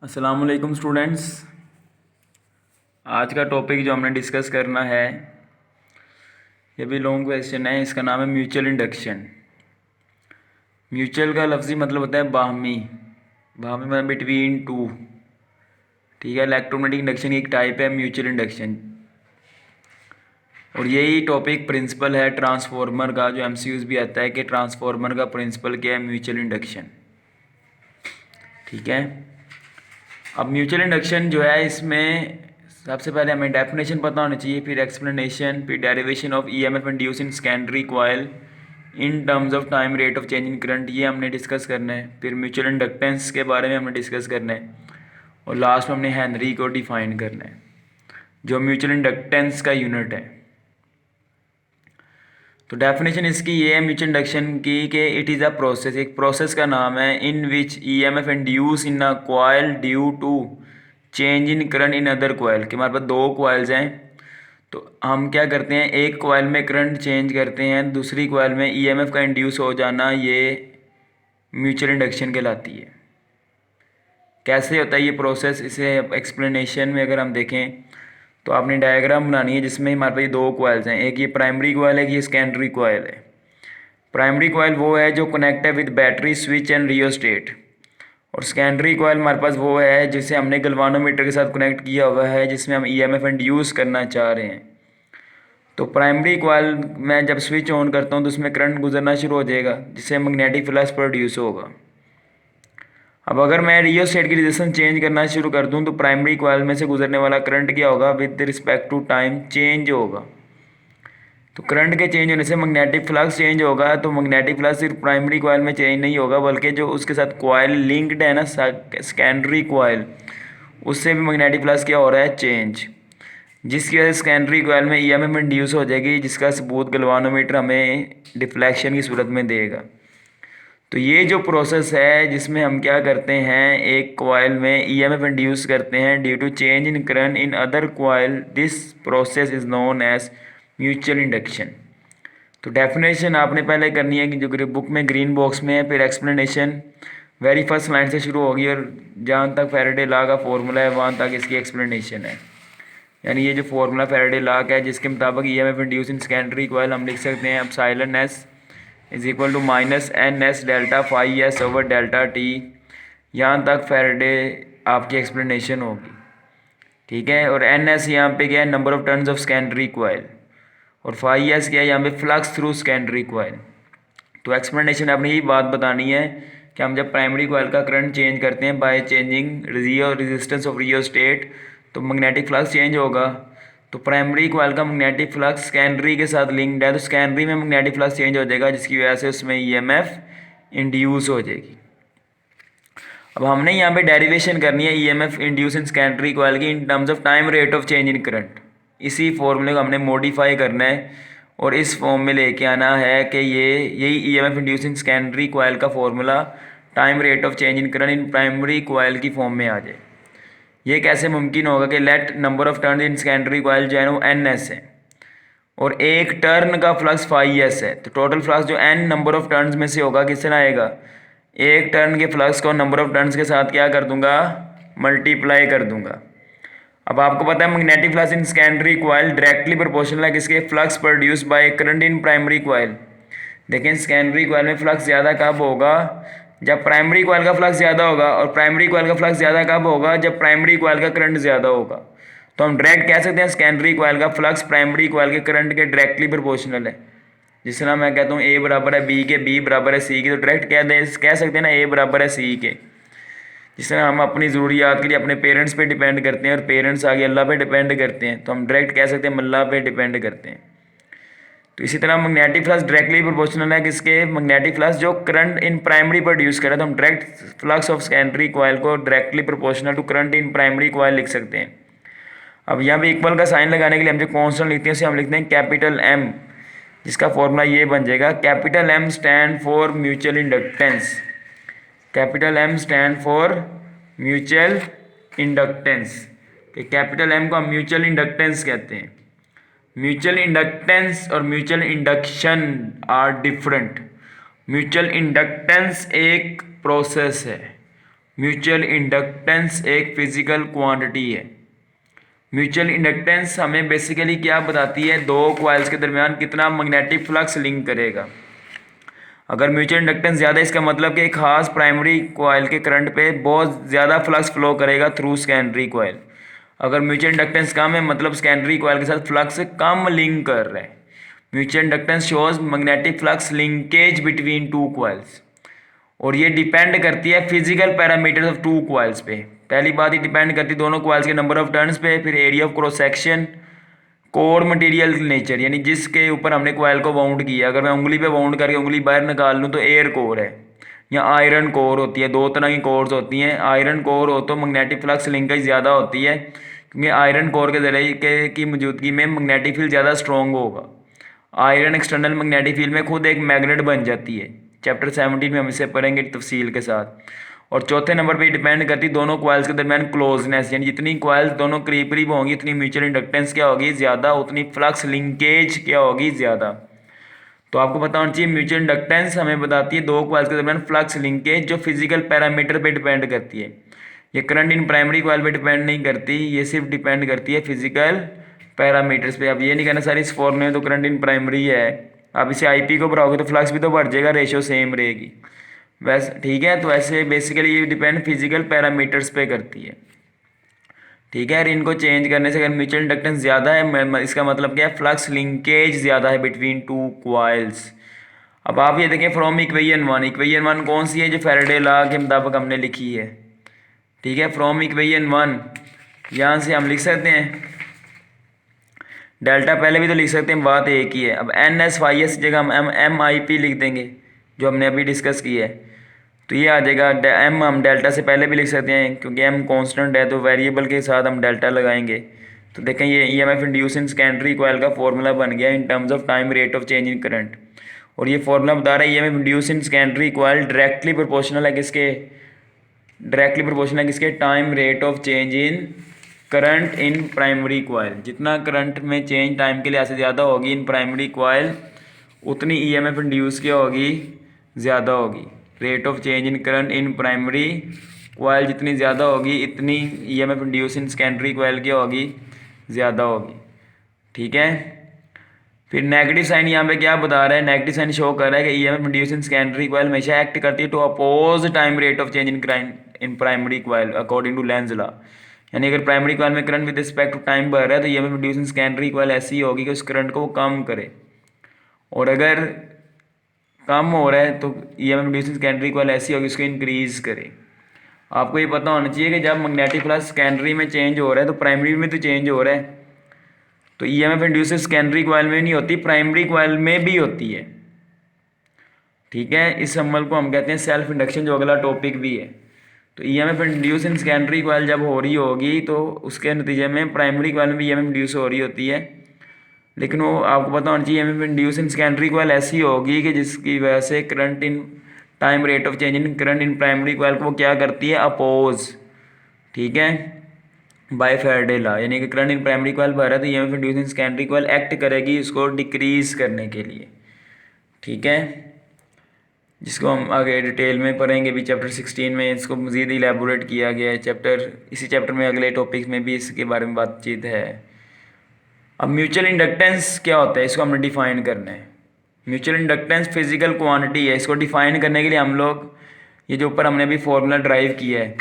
अस्सलामुअलैकुम स्टूडेंट्स। आज का टॉपिक जो हमने डिस्कस करना है ये भी लॉन्ग क्वेश्चन है। इसका नाम है म्यूचुअल इंडक्शन। म्यूचुअल का लफ्ज़ी मतलब होता है बाहमी। बाहमी मतलब बिटवीन टू। ठीक है, इलेक्ट्रोमैग्नेटिक इंडक्शन की एक टाइप है म्यूचुअल इंडक्शन। और यही टॉपिक प्रिंसिपल है ट्रांसफार्मर का, जो एमसीक्यूज भी आता है कि ट्रांसफार्मर का प्रिंसिपल क्या है, म्यूचुअल इंडक्शन। ठीक है, अब म्यूचुअल इंडक्शन जो है इसमें सबसे पहले हमें डेफिनेशन पता होनी चाहिए, फिर एक्सप्लेनेशन, फिर derivation of EMF induce in secondary coil in terms of time rate of change in current, ये हमने डिस्कस करना है। फिर म्यूचुअल इंडक्टेंस के बारे में हमने डिस्कस करना है और लास्ट में हमने हेनरी को डिफाइन करना है जो म्यूचुअल इंडक्टेंस का यूनिट है। तो डेफिनेशन इसकी ये है म्यूचुअल इंडक्शन की कि इट इज़ अ प्रोसेस, एक प्रोसेस का नाम है in which EMF induce in a coil due to change in current in other coil. कि हमारे पास दो कॉइल्स हैं, तो हम क्या करते हैं, एक कॉइल में करंट चेंज करते हैं, दूसरी कॉइल में ईएमएफ का इंड्यूस हो जाना, ये म्यूचुअल इंडक्शन कहलाती है। कैसे होता है ये प्रोसेस, इसे एक्सप्लेनेशन में अगर हम देखें तो आपने डायग्राम बनानी है जिसमें हमारे पास ये दो कॉइल्स हैं, एक ये प्राइमरी कॉइल है, ये सेकेंडरी कॉइल है। प्राइमरी कॉइल वो है जो कनेक्ट है with battery switch and rheostat, और सेकेंडरी कॉइल हमारे पास वो है जिसे हमने गल्वानोमीटर के साथ कनेक्ट किया हुआ है, जिसमें हम ईएमएफ इंड्यूस करना चाह रहे हैं। तो प्राइमरी कॉइल में जब स्विच ऑन करता हूँ तो उसमें करंट गुजरना शुरू हो जाएगा जिससे मैग्नेटिक फ्लक्स प्रोड्यूस होगा। अब अगर मैं रियोस्टेट की रेजिस्टेंस चेंज करना शुरू कर दूं तो प्राइमरी कॉइल में से गुजरने वाला करंट क्या होगा, with respect to time change होगा। तो करंट के चेंज होने से मैग्नेटिक फ्लक्स चेंज होगा। तो मैग्नेटिक फ्लक्स सिर्फ प्राइमरी कॉइल में चेंज नहीं होगा बल्कि जो उसके साथ कॉइल लिंक्ड है ना, सेकेंडरी कॉइल, उससे भी मैग्नेटिक फ्लक्स क्या हो रहा है, चेंज, जिसकी वजह से सेकेंडरी कॉइल में ईएमएफ इंड्यूस हो जाएगी, जिसका सबूत गल्वानोमीटर हमें डिफ्लेक्शन की सूरत में देगा। तो ये जो प्रोसेस है जिसमें हम क्या करते हैं, एक कॉइल में ईएमएफ इंड्यूस करते हैं due to change in current in other coil, this process is known as mutual induction. तो डेफिनेशन आपने पहले करनी है कि जो बुक में ग्रीन बॉक्स में है, फिर एक्सप्लेनेशन वेरी फर्स्ट लाइन से शुरू होगी और जहाँ तक फैराडे लॉ का फॉर्मूला है वहाँ तक इसकी एक्सप्लेनेशन है। यानी ये जो फॉर्मूला फैराडे लॉ का है जिसके मुताबिक EMF induce in secondary coil हम लिख सकते हैं epsilon S is equal to minus N S delta phi S over delta T. यहाँ तक फैराडे आपकी एक्सप्लेनेशन होगी। ठीक है, और एन एस यहाँ पे क्या है, number of turns of secondary coil, और फाई एस क्या है यहाँ पे, फ्लक्स थ्रू सेकेंडरी कॉइल। तो एक्सप्लेनेशन आपने यही बात बतानी है कि हम जब प्राइमरी कॉइल का करंट चेंज करते हैं by changing resistance of rheostat तो मैग्नेटिक फ्लक्स चेंज होगा। तो प्राइमरी कॉइल का मैग्नेटिक फ्लक्स सेकेंडरी के साथ लिंक्ड है, तो सेकेंडरी में मैग्नेटिक फ्लक्स चेंज हो जाएगा जिसकी वजह से उसमें ईएमएफ इंड्यूस हो जाएगी। अब हमने यहाँ पे डेरिवेशन करनी है EMF induce in secondary coil की in terms of time rate of change in current. इसी फॉर्मूले को हमने मॉडिफाई करना है और इस फॉर्म में लेके आना है कि ये यही EMF induce in secondary coil का formula time rate of change in current in primary coil की फॉर्म में आ जाए। ये कैसे मुमकिन होगा कि let number of turn in secondary coil जो है वो एन एस है और एक टर्न का फ्लक्स फाई एस है, तो टोटल फ्लक्स जो एन नंबर ऑफ टर्न्स में से होगा किस तरह आएगा, एक टर्न के फ्लक्स को नंबर ऑफ टर्न्स के साथ क्या कर दूंगा, मल्टीप्लाई कर दूंगा। अब आपको पता है magnetic flux in secondary coil directly proportional है किसके, flux produce by current in primary coil. देखें सेकेंडरी कॉइल में फ्लक्स ज़्यादा कब होगा, जब प्राइमरी कॉइल का फ्लक्स ज़्यादा होगा, और प्राइमरी कॉइल का फ्लक्स ज़्यादा कब होगा, जब प्राइमरी कॉइल का करंट ज़्यादा होगा। तो हम डायरेक्ट कह सकते हैं सेकेंडरी कॉइल का फ्लक्स प्राइमरी कॉइल के करंट के डायरेक्टली प्रोपोर्शनल है। जिस तरह मैं कहता हूँ ए बराबर है बी के, बी बराबर है सी के, तो डायरेक्ट कह सकते हैं ना ए बराबर है सी के। जिस तरह हम अपनी ज़रूरियात के लिए अपने पेरेंट्स पे डिपेंड करते हैं और पेरेंट्स आगे अल्लाह पे डिपेंड करते हैं, तो हम डायरेक्ट कह सकते हैं अल्लाह पे डिपेंड करते हैं। तो इसी तरह मैग्नेटिक फ्लक्स डायरेक्टली प्रोपोर्शनल है किसके, मैग्नेटिक फ्लक्स जो करंट इन प्राइमरी प्रोड्यूस करे, तो हम direct flux of secondary coil को directly proportional to current in primary coil लिख सकते हैं। अब यहाँ पे इक्वल का साइन लगाने के लिए हम जो कॉन्स्टेंट लिखते हैं उसे हम लिखते हैं कैपिटल एम, जिसका फॉर्मूला ये बन जाएगा, capital M stand for mutual inductance. Capital M stand for mutual inductance, कि कैपिटल एम को हम म्यूचुअल इंडक्टेंस कहते हैं। म्यूचुअल इंडक्टेंस और mutual induction are different. Mutual inductance एक प्रोसेस है, म्यूचुअल इंडक्टेंस एक फिजिकल क्वांटिटी है। म्यूचुअल इंडक्टेंस हमें बेसिकली क्या बताती है, दो कॉइल्स के दरमियान कितना मैग्नेटिक फ्लक्स लिंक करेगा। अगर म्यूचुअल इंडक्टेंस ज़्यादा, इसका मतलब कि एक खास प्राइमरी कॉइल के करंट पे बहुत ज़्यादा फ्लक्स फ्लो करेगा थ्रू सेकेंडरी कॉइल। अगर म्यूचुअल इंडक्टेंस कम है, मतलब सेकेंडरी कॉइल के साथ फ्लक्स कम लिंक कर रहा है। Mutual inductance shows magnetic flux linkage between two coils, और ये डिपेंड करती है physical parameters of two coils पे। पहली बात, ये डिपेंड करती है दोनों कॉइल्स के नंबर ऑफ टर्न्स पे, फिर area of cross section, core material nature, यानी जिसके ऊपर हमने कॉइल को बाउंड किया। अगर मैं उंगली पे बाउंड करके उंगली बाहर निकाल लूँ तो एयर कोर है या आयरन कोर होती है। दो तरह की कोर्स होती हैं। आयरन कोर हो तो मैग्नेटिक फ्लक्स लिंकेज ज़्यादा होती है, क्योंकि आयरन कोर के जरिए की मौजूदगी में मैग्नेटिक फील्ड ज़्यादा स्ट्रॉन्ग होगा। आयरन एक्सटर्नल मैग्नेटिक फील्ड में खुद एक मैग्नेट बन जाती है। चैप्टर 17 में हम इसे पढ़ेंगे तफसील के साथ। और चौथे नंबर पे डिपेंड करती है दोनों कॉइल्स के दरमियान क्लोजनेस, यानी जितनी कॉइल्स दोनों करीब करीब होंगी उतनी म्यूचुअल इंडक्टेंस क्या होगी ज़्यादा, उतनी फ्लक्स लिंकेज क्या होगी ज़्यादा। तो आपको पता होना चाहिए म्यूचुअल इंडक्टेंस हमें बताती है दो कॉइल्स के दरमियान फ्लक्स लिंकेज, जो फिजिकल पैरामीटर पे डिपेंड करती है। ये करंट इन प्राइमरी कॉइल पे डिपेंड नहीं करती, ये सिर्फ डिपेंड करती है फिजिकल पैरामीटर्स पे। अब ये नहीं कहना सारी इस फॉर्मूले में तो करंट इन प्राइमरी है, आप इसे आईपी को बढ़ाओगे तो फ्लक्स भी तो बढ़ जाएगा, रेशियो सेम रहेगी। वैसे ठीक है, तो ऐसे बेसिकली ये डिपेंड फिजिकल पैरामीटर्स पे करती है। ठीक है, और इनको चेंज करने से अगर म्यूचुअल इंडक्टेंस ज़्यादा है, इसका मतलब क्या है, फ्लक्स लिंकेज ज़्यादा है बिटवीन टू कॉइल्स। अब आप ये देखें from equation one, equation one कौन सी है, जो फैराडे लॉ के मुताबिक हमने लिखी है। ठीक है, फ्रॉम इक्वेशन वन यहाँ से हम लिख सकते हैं डेल्टा, पहले भी तो लिख सकते हैं, बात एक ही है। अब एन एस वाई एस जगह हम एम आई पी लिख देंगे, जो हमने अभी डिस्कस किया है, तो ये आ जाएगा एम। हम डेल्टा से पहले भी लिख सकते हैं, क्योंकि एम कांस्टेंट है तो वेरिएबल के साथ हम डेल्टा लगाएंगे। तो देखें ये EMF induce in secondary coil का फॉर्मूला बन गया इन terms of time rate of change in current. और ये फॉर्मूला बता रहा है EMF induce in secondary coil directly proportional है किसके, डायरेक्टली प्रोपोर्शनल है किसके, time rate of change in current in primary coil. जितना करंट में चेंज टाइम के लिए ऐसे ज़्यादा होगी इन प्राइमरी कॉइल, उतनी ईएमएफ इंड्यूस क्या होगी, ज़्यादा होगी। Rate of change in current in primary coil जितनी ज़्यादा होगी, इतनी EMF induce in secondary coil क्या होगी, ज़्यादा होगी। ठीक है, फिर नेगेटिव साइन यहाँ पे क्या बता रहा है, नेगेटिव साइन शो कर रहा है कि EMF induce in secondary coil हमेशा एक्ट करती है to oppose time rate of change in primary coil according to Lenz law. यानी अगर प्राइमरी कॉइल में current with respect to time बढ़ रहा है तो EMF induce in secondary coil ऐसी होगी कि उस करंट को वो कम करे, और अगर कम हो रहा है तो EMF induce in secondary coil ऐसी होगी उसको इंक्रीज करे। आपको ये पता होना चाहिए कि जब मैग्नेटिक फ्लक्स सेकेंडरी में चेंज हो रहा है तो प्राइमरी में तो चेंज हो रहा है, तो ईएमएफ इंड्यूस सेकेंडरी कॉइल में नहीं होती, प्राइमरी कॉइल में भी होती है। ठीक है, इस अमल को हम कहते हैं सेल्फ इंडक्शन, जो अगला टॉपिक भी है। तो EMF induce in secondary coil जब हो रही होगी तो उसके नतीजे में प्राइमरी कॉइल में भी ईएमएफ इंड्यूस हो रही होती है, लेकिन वो आपको पता होना चाहिए EMF induce in secondary coil ऐसी होगी कि जिसकी वजह से current in time rate of change in current in primary coil को वो क्या करती है, अपोज। ठीक है, बाय फैराडे लॉ, यानी कि करंट इन प्राइमरी कॉइल बढ़ रहा है तो EMF induce in secondary coil act करेगी इसको डिक्रीज करने के लिए। ठीक है, जिसको हम आगे डिटेल में पढ़ेंगे भी चैप्टर 16 में, इसको मज़ीद इलेबोरेट किया गया है। इसी चैप्टर में अगले टॉपिक में भी इसके बारे में बातचीत है। अब म्यूचुअल इंडक्टेंस क्या होता है, इसको हमने डिफाइन करना है। म्यूचुअल इंडक्टेंस फिजिकल क्वांटिटी है, इसको डिफाइन करने के लिए हम लोग ये जो ऊपर हमने अभी फॉर्मूला ड्राइव किया है,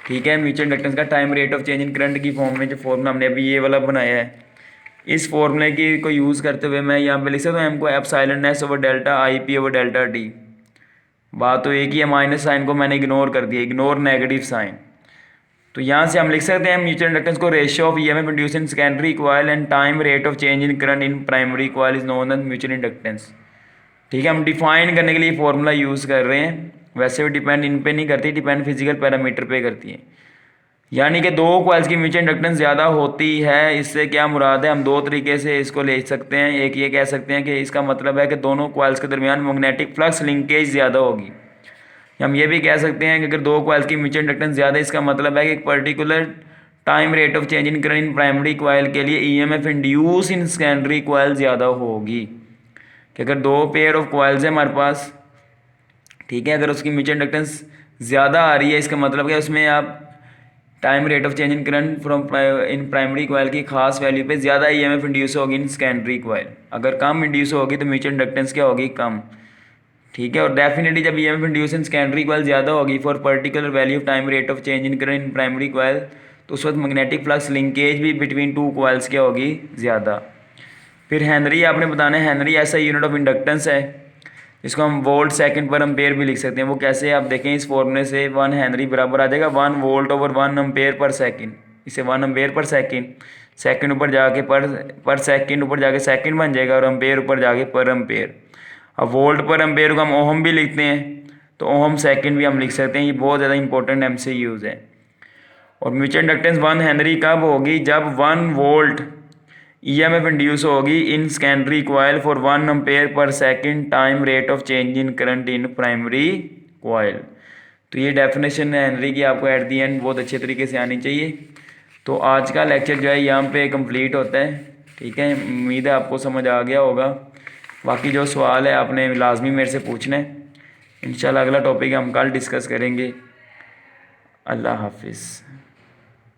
ठीक है, म्यूचुअल इंडक्टेंस का time rate of change in current की फॉर्म में जो फॉर्मूला हमने अभी ये वाला बनाया है, इस फॉर्मूले की को यूज़ करते हुए मैं यहाँ पे लिख सकता हूँ एम को epsilon S over delta I P over delta T. बात तो एक ही है, माइनस साइन को मैंने इग्नोर कर दिया, इग्नोर नेगेटिव साइन। तो यहाँ से हम लिख सकते हैं म्यूचुअल इंडक्टेंस को ratio of EMF induce in secondary coil and time rate of change in current in primary coil is known as mutual inductance. ठीक है, हम डिफाइन करने के लिए फॉर्मूला यूज़ कर रहे हैं, वैसे भी डिपेंड इन पे नहीं करती, डिपेंड फिजिकल पैरामीटर पे करती है। यानी कि दो कॉइल्स की म्यूचुअल इंडक्टेंस ज़्यादा होती है, इससे क्या मुराद है, हम दो तरीके से इसको ले सकते हैं। एक ये कह सकते हैं कि इसका मतलब है कि दोनों कॉइल्स के दरमियान मैग्नेटिक फ्लक्स लिंकेज ज़्यादा होगी। हम ये भी कह सकते हैं कि अगर दो कॉइल्स की म्यूचुअल इंडक्टेंस ज़्यादा, इसका मतलब है कि एक particular time rate of change in current in primary coil के लिए EMF induce in secondary coil ज़्यादा होगी। कि अगर दो पेयर ऑफ कॉइल्स है हमारे पास, ठीक है, अगर उसकी म्यूचुअल इंडक्टेंस ज़्यादा आ रही है, इसका मतलब क्या, उसमें आप time rate of change in current from in primary coil की खास वैल्यू पे ज़्यादा ईएमएफ इंड्यूस होगी इन सेकेंडरी कॉइल। अगर कम इंड्यूस होगी तो म्यूचुअल इंडक्टेंस क्या होगी, कम। ठीक है, और डेफिनेटली जब EMF induce in secondary coil ज़्यादा होगी for particular value of time rate of change in current in primary coil, तो उस वक्त मैग्नेटिक फ्लक्स लिंकेज भी बिटवीन टू कॉइल्स क्या होगी, ज़्यादा। फिर हेनरी आपने बताना है, हेनरी ऐसा यूनिट ऑफ इंडक्टेंस है इसको हम वोल्ट सेकंड पर एम्पेयर भी लिख सकते हैं। वो कैसे, आप देखें इस फॉर्मूले से 1 हेनरी बराबर आ जाएगा 1 volt over 1 ampere per second. इसे 1 एम्पेयर पर सेकंड, सेकंड ऊपर जाके पर सेकंड ऊपर जाके सेकंड बन जाएगा, और एम्पेयर ऊपर जाके पर एम्पेयर। अब वोल्ट पर एम्पेयर को हम ओहम भी लिखते हैं, तो ओहम सेकंड भी हम लिख सकते हैं। ये बहुत ज़्यादा इंपॉर्टेंट एमसीक्यूज है। और म्यूचुअल इंडक्टेंस 1 हेनरी कब होगी, जब 1 वोल्ट ईएमएफ इंड्यूस होगी इन secondary coil for 1 ampere per second time rate of change in current in primary coil. तो ये डेफिनेशन है हेनरी की, आपको एट दी एंड बहुत अच्छे तरीके से आनी चाहिए। तो आज का लेक्चर जो है यहाँ पे कंप्लीट होता है। ठीक है, उम्मीद है आपको समझ आ गया होगा। बाकी जो सवाल है आपने लाजमी मेरे से पूछना है। इंशाल्लाह अगला टॉपिक हम कल डिस्कस करेंगे। अल्लाह हाफिज़।